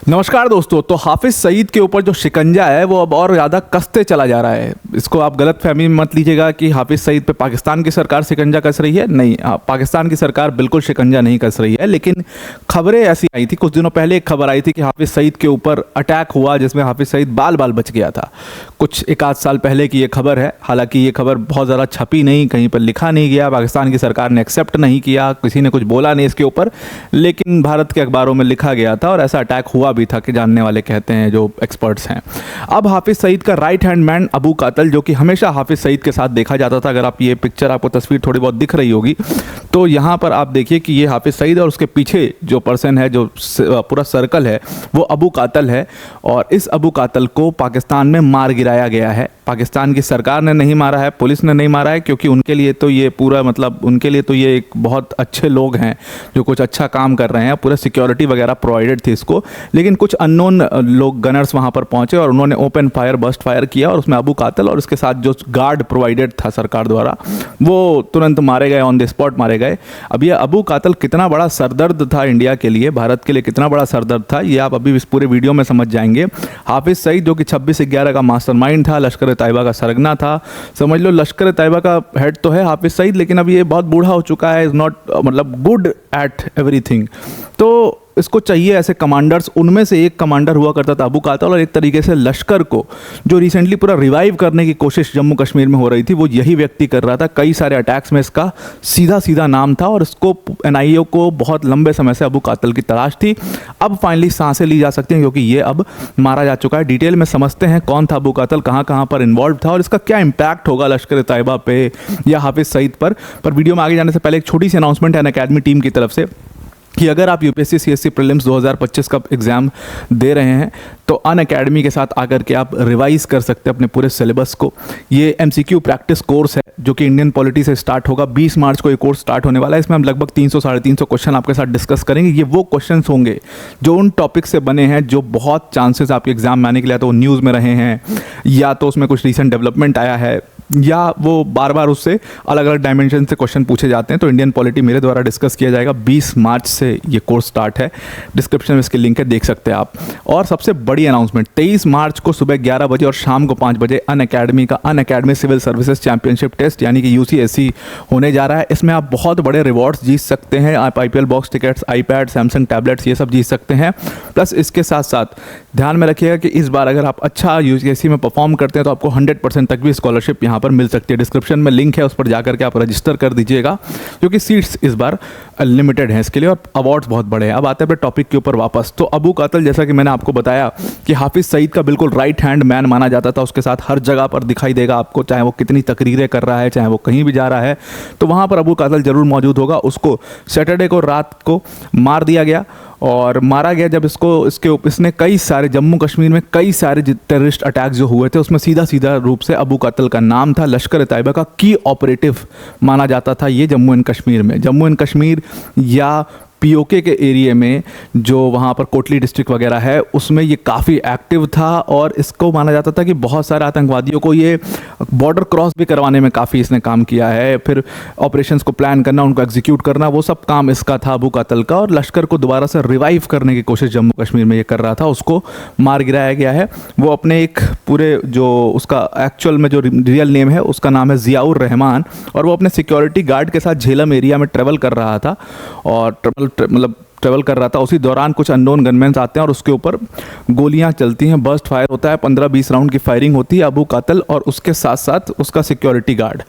नमस्कार दोस्तों। तो हाफिज़ सईद के ऊपर जो शिकंजा है वो अब और ज़्यादा कसते चला जा रहा है। इसको आप गलत फहमी में मत लीजिएगा कि हाफिज़ सईद पे पाकिस्तान की सरकार शिकंजा कस रही है। नहीं, पाकिस्तान की सरकार बिल्कुल शिकंजा नहीं कस रही है, लेकिन खबरें ऐसी आई थी। कुछ दिनों पहले एक खबर आई थी कि हाफिज़ सईद के ऊपर अटैक हुआ जिसमें हाफिज़ सईद बाल बाल बच गया था। कुछ एक आध साल पहले की ये खबर है। हालांकि ये खबर बहुत ज़्यादा छपी नहीं, कहीं पर लिखा नहीं गया, पाकिस्तान की सरकार ने एक्सेप्ट नहीं किया, किसी ने कुछ बोला नहीं इसके ऊपर, लेकिन भारत के अखबारों में लिखा गया था और ऐसा अटैक हुआ भी था कि जानने वाले कहते हैं, जो एक्सपर्ट्स हैं। अब हाफिज़ सईद का राइट हैंड मैन अबू कातल, जो कि हमेशा हाफिज़ सईद के साथ देखा जाता था, अगर आप ये पिक्चर, आपको तस्वीर थोड़ी बहुत दिख रही होगी तो यहाँ पर आप देखिए कि ये हाफिज़ सईद और उसके पीछे जो पर्सन है, जो पूरा सर्कल है, वो अबू कातल है। और इस अबू कातल को पाकिस्तान में मार गिराया गया है। पाकिस्तान की सरकार ने नहीं मारा है, पुलिस ने नहीं मारा है, क्योंकि उनके लिए तो ये पूरा उनके लिए तो ये एक बहुत अच्छे लोग हैं जो कुछ अच्छा काम कर रहे हैं, पूरा सिक्योरिटी वगैरह प्रोवाइडेड थी इसको। लेकिन कुछ अननोन लोग, गनर्स वहाँ पर पहुँचे और उन्होंने ओपन फायर, बर्स्ट फायर किया और उसमें अबू कातल और उसके साथ जो गार्ड प्रोवाइडेड था सरकार द्वारा, वो तुरंत मारे गए, ऑन द स्पॉट मारे गए। अब ये अबू कातल कितना बड़ा सरदर्द था इंडिया के लिए, भारत के लिए कितना बड़ा सरदर्द था, ये आप अभी इस पूरे वीडियो में समझ जाएंगे। हाफिज़ सईद जो कि 26/11 का मास्टरमाइंड था, लश्कर तैयबा का सरगना था, समझ लो लश्कर तैयबा का हेड तो है हाफिज़ सईद, लेकिन अब ये बहुत बूढ़ा हो चुका है, is not good at everything. तो इसको चाहिए ऐसे कमांडर्स। उनमें से एक कमांडर हुआ करता था अबू कातल, और एक तरीके से लश्कर को जो रिसेंटली पूरा रिवाइव करने की कोशिश जम्मू कश्मीर में हो रही थी, वो यही व्यक्ति कर रहा था। कई सारे अटैक्स में इसका सीधा सीधा नाम था और इसको NIA को बहुत लंबे समय से अबू कातल की तलाश थी। अब फाइनली सांसें ली जा सकती हैं, क्योंकि ये अब मारा जा चुका है। डिटेल में समझते हैं कौन था अबू कातल, कहाँ कहाँ पर इन्वॉल्व था और इसका क्या इंपैक्ट होगा लश्कर तैयबा पे या हाफिज़ सईद पर। वीडियो में आगे जाने से पहले एक छोटी सी अनाउंसमेंट है अनअकैडमी टीम की तरफ से कि अगर आप UPSC CSC प्रीलिम्स 2025 का एग्ज़ाम दे रहे हैं तो अनअकैडमी के साथ आकर के आप रिवाइज़ कर सकते हैं अपने पूरे सिलेबस को। ये MCQ प्रैक्टिस कोर्स है जो कि इंडियन पॉलिटी से स्टार्ट होगा। 20 मार्च को ये कोर्स स्टार्ट होने वाला है। इसमें हम लगभग 300-350 क्वेश्चन आपके साथ डिस्कस करेंगे। ये वो क्वेश्चंस होंगे जो उन टॉपिक से बने हैं जो बहुत चांसेस आपके एग्जाम में आने के लिए तो न्यूज़ में रहे हैं, या तो उसमें कुछ रिसेंट डेवलपमेंट आया है, या वो बार बार उससे अलग अलग डायमेंशन से क्वेश्चन पूछे जाते हैं। तो इंडियन पॉलिटी मेरे द्वारा डिस्कस किया जाएगा। 20 मार्च से ये कोर्स स्टार्ट है। डिस्क्रिप्शन में इसकी लिंक है, देख सकते हैं आप। और सबसे बड़ी अनाउंसमेंट, 23 मार्च को सुबह 11 बजे और शाम को 5 बजे अनअकैडमी का Unacademy civil services championship test यानी कि UCSC होने जा रहा है। इसमें आप बहुत बड़े रिवॉर्ड्स जीत सकते हैं। आप IPL box tickets, iPad, Samsung tablets, ये सब जीत सकते हैं। प्लस इसके साथ साथ ध्यान में रखिएगा कि इस बार अगर आप अच्छा UCSC में परफॉर्म करते हैं तो आपको 100% तक भी स्कॉलरशिप यहाँ पर मिल सकती है। डिस्क्रिप्शन में लिंक है, उस पर जाकर के आप रजिस्टर कर दीजिएगा, क्योंकि सीट्स इस बार लिमिटेड हैं इसके लिए और अवार्ड्स बहुत बड़े हैं। अब आते हैं अपने टॉपिक के ऊपर वापस। तो अबू कातल, जैसा कि मैंने आपको बताया कि हाफिज़ सईद का बिल्कुल राइट हैंड मैन माना जाता था। उसके साथ हर जगह पर दिखाई देगा आपको, चाहे वो कितनी तकरीरें कर रहा है, चाहे वो कहीं भी जा रहा है, तो वहाँ पर अबू कातल जरूर मौजूद होगा। उसको सैटरडे को रात को मार दिया गया और मारा गया जब इसने कई सारे जम्मू कश्मीर में कई सारे टेररिस्ट अटैक जो हुए थे उसमें सीधा सीधा रूप से अबू कातल का नाम था। लश्कर तैयबा का की ऑपरेटिव माना जाता था ये जम्मू एंड कश्मीर या POK के एरिया में, जो वहाँ पर कोटली डिस्ट्रिक्ट वगैरह है, उसमें ये काफ़ी एक्टिव था और इसको माना जाता था कि बहुत सारे आतंकवादियों को ये बॉर्डर क्रॉस भी करवाने में काफ़ी इसने काम किया है। फिर ऑपरेशंस को प्लान करना, उनको एग्जीक्यूट करना, वो सब काम इसका था अबू कातल का। और लश्कर को दोबारा से रिवाइव करने की कोशिश जम्मू कश्मीर में ये कर रहा था। उसको मार गिराया गया है। वो अपने एक पूरे, जो उसका एक्चुअल में जो रियल नेम है उसका नाम है ज़ियाउर रहमान, और वो अपने सिक्योरिटी गार्ड के साथ झेलम एरिया में ट्रेवल कर रहा था और ट्रेवल कर रहा था। उसी दौरान कुछ अननोन गनमैन्स आते हैं और उसके ऊपर गोलियां चलती हैं, बर्स्ट फायर होता है, 15-20 राउंड की फायरिंग होती है। अबू कातल और उसके साथ साथ उसका सिक्योरिटी गार्ड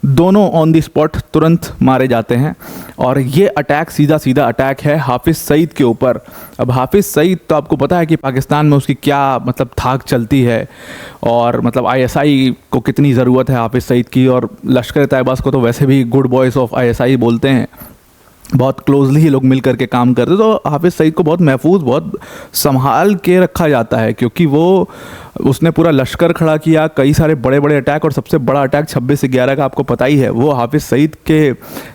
दोनों ऑन द स्पॉट तुरंत मारे जाते हैं। और ये अटैक सीधा सीधा अटैक है हाफिज़ सईद के ऊपर। अब हाफिज़ सईद तो आपको पता है कि पाकिस्तान में उसकी क्या थाक चलती है, और ISI को कितनी ज़रूरत है हाफिज़ सईद की, और लश्कर तैयबा को तो वैसे भी गुड बॉयज़ ऑफ ISI बोलते हैं। बहुत क्लोजली ही लोग मिल करके काम करते, तो हाफिज़ सईद को बहुत महफूज, बहुत संभाल के रखा जाता है, क्योंकि उसने पूरा लश्कर खड़ा किया, कई सारे बड़े बड़े अटैक, और सबसे बड़ा अटैक 26/11 का आपको पता ही है, वो हाफिज़ सईद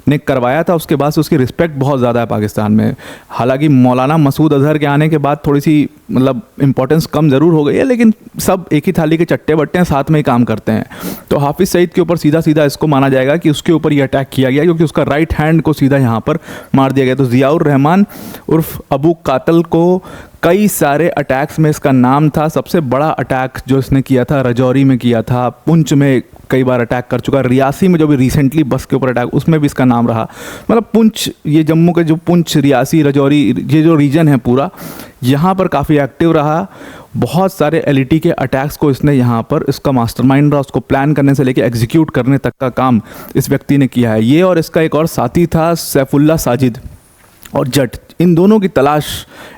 ने करवाया था। उसके बाद से उसकी रिस्पेक्ट बहुत ज़्यादा है पाकिस्तान में। हालांकि मौलाना मसूद अजहर के आने के बाद थोड़ी सी इंपॉर्टेंस कम ज़रूर हो गई है, लेकिन सब एक ही थाली के चट्टे बट्टे हैं, साथ में ही काम करते हैं। तो हाफिज़ सईद के ऊपर सीधा सीधा इसको माना जाएगा कि उसके ऊपर ये अटैक किया गया, क्योंकि उसका राइट हैंड को सीधा यहाँ पर मार दिया गया। तो ज़ियाउर रहमान उर्फ अबू कातल को कई सारे अटैक्स में इसका नाम था। सबसे बड़ा अटैक जो इसने किया था राजौरी में किया था, पुंछ में कई बार अटैक कर चुका, रियासी में जो भी रिसेंटली बस के ऊपर अटैक, उसमें भी इसका नाम रहा। मतलब पुंछ, ये जम्मू के जो पुंछ, रियासी, राजौरी, ये जो रीजन है पूरा, यहाँ पर काफ़ी एक्टिव रहा। बहुत सारे एलईटी के अटैक्स को इसने यहाँ पर, इसका मास्टरमाइंड रहा, उसको प्लान करने से लेकर एग्जीक्यूट करने तक का काम इस व्यक्ति ने किया है। ये और इसका एक और साथी था सैफुल्ला साजिद और जट, इन दोनों की तलाश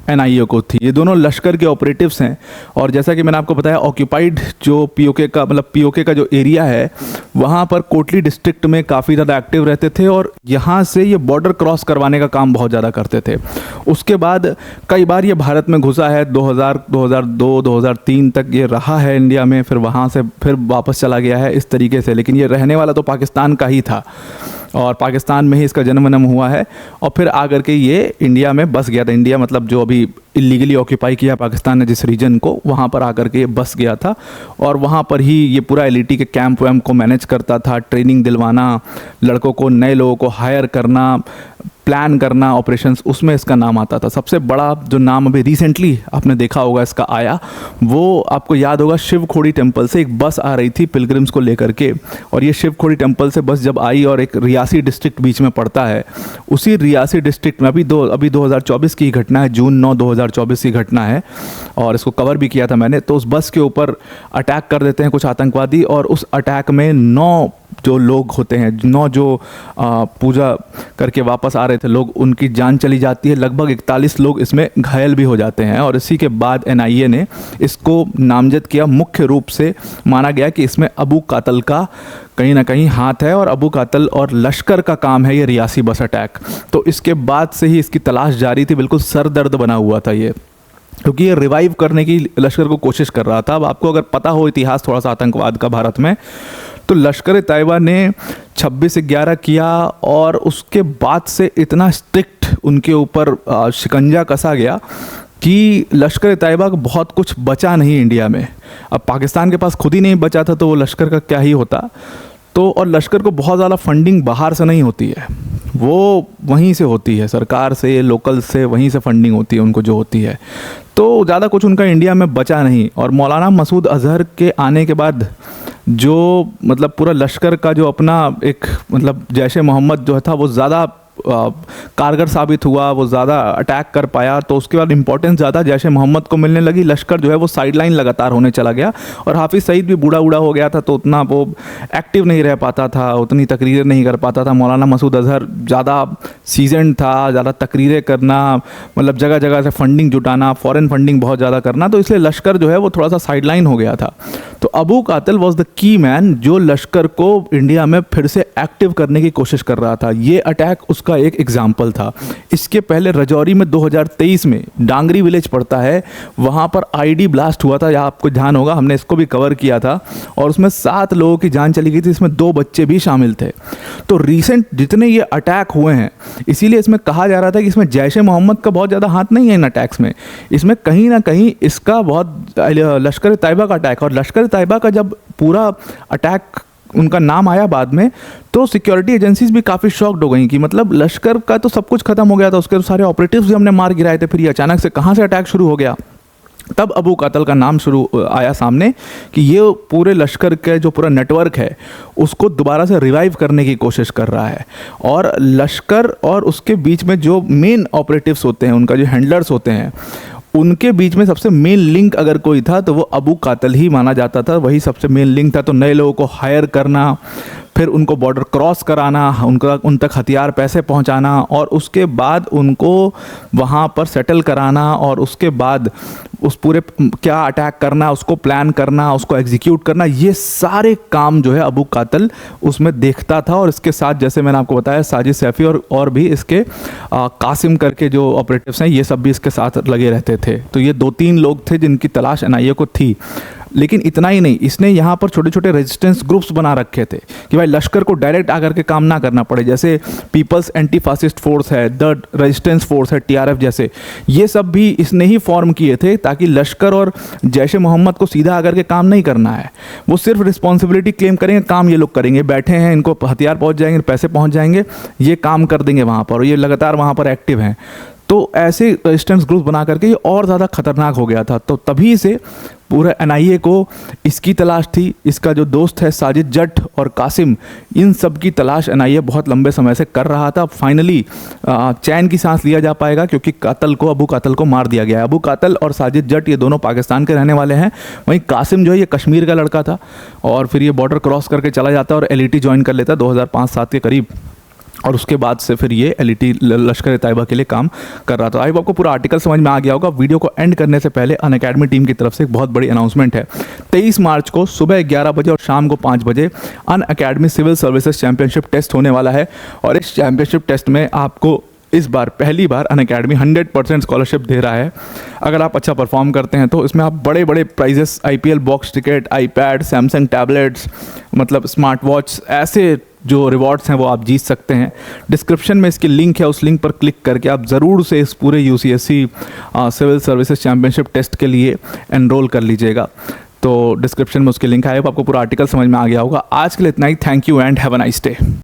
एनआईए को थी। ये दोनों लश्कर के ऑपरेटिव्स हैं और जैसा कि मैंने आपको बताया, ऑक्यूपाइड जो पीओके का, मतलब पीओके का जो एरिया है, वहाँ पर कोटली डिस्ट्रिक्ट में काफ़ी ज़्यादा एक्टिव रहते थे और यहाँ से ये बॉर्डर क्रॉस करवाने का काम बहुत ज़्यादा करते थे। उसके बाद कई बार ये भारत में घुसा है, 2000, 2002, 2003 तक ये रहा है इंडिया में, फिर वहाँ से फिर वापस चला गया है इस तरीके से। लेकिन ये रहने वाला तो पाकिस्तान का ही था और पाकिस्तान में ही इसका जन्म हुआ है और फिर आकर के ये इंडिया में बस गया था। इंडिया मतलब जो अभी इलीगली ऑक्यूपाई किया पाकिस्तान ने जिस रीजन को, वहाँ पर आकर के ये बस गया था और वहाँ पर ही ये पूरा एलईटी के कैंप वैम्प को मैनेज करता था, ट्रेनिंग दिलवाना, लड़कों को, नए लोगों को हायर करना, प्लान करना ऑपरेशंस, उसमें इसका नाम आता था। सबसे बड़ा जो नाम अभी रिसेंटली आपने देखा होगा इसका आया, वो आपको याद होगा, शिवखोड़ी टेम्पल से एक बस आ रही थी पिलग्रिम्स को लेकर के, और ये शिवखोड़ी टेम्पल से बस जब आई और एक रियासी डिस्ट्रिक्ट बीच में पड़ता है, उसी रियासी डिस्ट्रिक्ट में अभी 2024 की घटना है, जून 9 2024 की घटना है और इसको कवर भी किया था मैंने। तो उस बस के ऊपर अटैक कर देते हैं कुछ आतंकवादी और उस अटैक में 9 जो लोग होते हैं, 9 जो पूजा करके वापस आ रहे थे लोग, उनकी जान चली जाती है। लगभग 41 लोग इसमें घायल भी हो जाते हैं और इसी के बाद एनआईए ने इसको नामजद किया। मुख्य रूप से माना गया कि इसमें अबू कातल का कहीं ना कहीं हाथ है और अबू कातल और लश्कर का काम है ये रियासी बस अटैक। तो इसके बाद से ही इसकी तलाश जारी थी, बिल्कुल सर दर्द बना हुआ था ये, क्योंकि ये रिवाइव करने की लश्कर को कोशिश कर रहा था। अब आपको अगर पता हो इतिहास थोड़ा सा आतंकवाद का भारत में, तो लश्कर तैयबा ने 26/11 किया और उसके बाद से इतना स्ट्रिक्ट उनके ऊपर शिकंजा कसा गया कि लश्कर तैयबा को बहुत कुछ बचा नहीं इंडिया में। अब पाकिस्तान के पास खुद ही नहीं बचा था तो वो लश्कर का क्या ही होता। तो और लश्कर को बहुत ज़्यादा फंडिंग बाहर से नहीं होती है, वो वहीं से होती है, सरकार से, लोकल से, वहीं से फंडिंग होती है उनको जो होती है। तो ज़्यादा कुछ उनका इंडिया में बचा नहीं। और मौलाना मसूद अजहर के आने के बाद जो मतलब पूरा लश्कर का जो अपना एक मतलब जैश ए मोहम्मद जो था वो ज़्यादा कारगर साबित हुआ, वो ज़्यादा अटैक कर पाया। तो उसके बाद इंपॉर्टेंस ज़्यादा जैश ए मोहम्मद को मिलने लगी। लश्कर जो है वो साइडलाइन लगातार होने चला गया और हाफिज़ सईद भी बूढ़ा हो गया था तो उतना वो एक्टिव नहीं रह पाता था, उतनी तकरीरें नहीं कर पाता था। मौलाना मसूद अजहर ज़्यादा सीजन था, ज़्यादा तकरीरें करना, मतलब जगह जगह से फंडिंग जुटाना, फॉरेन फंडिंग बहुत ज़्यादा करना, तो इसलिए लश्कर जो है वो थोड़ा सा साइडलाइन हो गया था। तो अबू कातिल वॉज द की मैन जो लश्कर को इंडिया में फिर से एक्टिव करने की कोशिश कर रहा था। ये अटैक उसका एक एग्जाम्पल था। इसके पहले राजौरी में 2023 में डांगरी विलेज पड़ता है, वहाँ पर आईडी ब्लास्ट हुआ था, या आपको ध्यान होगा, हमने इसको भी कवर किया था और उसमें 7 लोगों की जान चली गई थी, इसमें 2 बच्चे भी शामिल थे। तो रिसेंट जितने ये अटैक हुए हैं, इसीलिए इसमें कहा जा रहा था कि इसमें जैश ए मोहम्मद का बहुत ज़्यादा हाथ नहीं है इन अटैक्स में, इसमें कहीं ना कहीं इसका बहुत लश्कर तैयबा का अटैक। और लश्कर तैयबा का जब पूरा अटैक उनका नाम आया बाद में, तो सिक्योरिटी एजेंसीज भी काफ़ी शॉक्ड हो गई कि मतलब लश्कर का तो सब कुछ खत्म हो गया था, उसके तो सारे ऑपरेटिव्स भी हमने मार गिराए थे, फिर ये अचानक से कहाँ से अटैक शुरू हो गया। तब अबू कातिल का नाम शुरू आया सामने कि ये पूरे लश्कर के जो पूरा नेटवर्क है उसको दोबारा से रिवाइव करने की कोशिश कर रहा है। और लश्कर और उसके बीच में जो मेन ऑपरेटिव्स होते हैं, उनका जो हैंडलर्स होते हैं, उनके बीच में सबसे मेन लिंक अगर कोई था तो वो अबू कातिल ही माना जाता था, वही सबसे मेन लिंक था। तो नए लोगों को हायर करना, फिर उनको बॉर्डर क्रॉस कराना, उन तक हथियार पैसे पहुंचाना और उसके बाद उनको वहाँ पर सेटल कराना और उसके बाद उस पूरे क्या अटैक करना, उसको प्लान करना, उसको एग्जीक्यूट करना, ये सारे काम जो है अबू कातिल उसमें देखता था। और इसके साथ जैसे मैंने आपको बताया साजिद सैफ़ी और भी इसके कासिम करके जो ऑपरेटिव्स हैं, ये सब भी इसके साथ लगे रहते थे। तो ये 2-3 लोग थे जिनकी तलाश एनआईए को थी। लेकिन इतना ही नहीं, इसने यहाँ पर छोटे छोटे रेजिस्टेंस ग्रुप्स बना रखे थे कि भाई लश्कर को डायरेक्ट आकर के काम ना करना पड़े। जैसे पीपल्स एंटी फासिस्ट फोर्स है, द रेजिस्टेंस फोर्स है, टीआरएफ जैसे, ये सब भी इसने ही फॉर्म किए थे ताकि लश्कर और जैश ए मोहम्मद को सीधा आकर के काम नहीं करना है, वो सिर्फ रिस्पॉन्सिबिलिटी क्लेम करेंगे, काम ये लोग करेंगे, बैठे हैं, इनको हथियार पहुँच जाएंगे, पैसे पहुँच जाएंगे, ये काम कर देंगे वहाँ पर, और ये लगातार वहाँ पर एक्टिव हैं। तो ऐसे रेजिस्टेंस ग्रुप बना करके ये और ज़्यादा खतरनाक हो गया था। तो तभी से पूरा एनआईए को इसकी तलाश थी, इसका जो दोस्त है साजिद जट और कासिम, इन सब की तलाश एनआईए बहुत लंबे समय से कर रहा था। फाइनली चैन की सांस लिया जा पाएगा क्योंकि अबू कातल को मार दिया गया है। अबू कातल और साजिद जट ये दोनों पाकिस्तान के रहने वाले हैं। वहीं कासिम जो है ये कश्मीर का लड़का था और फिर ये बॉर्डर क्रॉस करके चला जाता है और एलईटी ज्वाइन कर लेता है 2005-07 के करीब, और उसके बाद से फिर ये एलईटी लश्कर तैयबा के लिए काम कर रहा था। आई होप आपको पूरा आर्टिकल समझ में आ गया होगा। वीडियो को एंड करने से पहले अनअकैडमी टीम की तरफ से एक बहुत बड़ी अनाउंसमेंट है। 23 मार्च को सुबह 11 बजे और शाम को 5 बजे Unacademy civil services championship test होने वाला है और इस चैंपियनशिप टेस्ट में आपको इस बार पहली बार अनअकैडमी 100% स्कॉलरशिप दे रहा है। अगर आप अच्छा परफॉर्म करते हैं तो इसमें आप बड़े बड़े prizes, IPL box ticket, iPad, Samsung tablets, मतलब स्मार्ट वॉच, ऐसे जो रिवॉर्ड्स हैं वो आप जीत सकते हैं। डिस्क्रिप्शन में इसकी लिंक है, उस लिंक पर क्लिक करके आप ज़रूर से इस पूरे UCSC civil services championship test के लिए एनरोल कर लीजिएगा। तो डिस्क्रिप्शन में उसकी लिंक है। आपको पूरा आर्टिकल समझ में आ गया होगा। आज के लिए इतना ही। Thank you and have a nice day.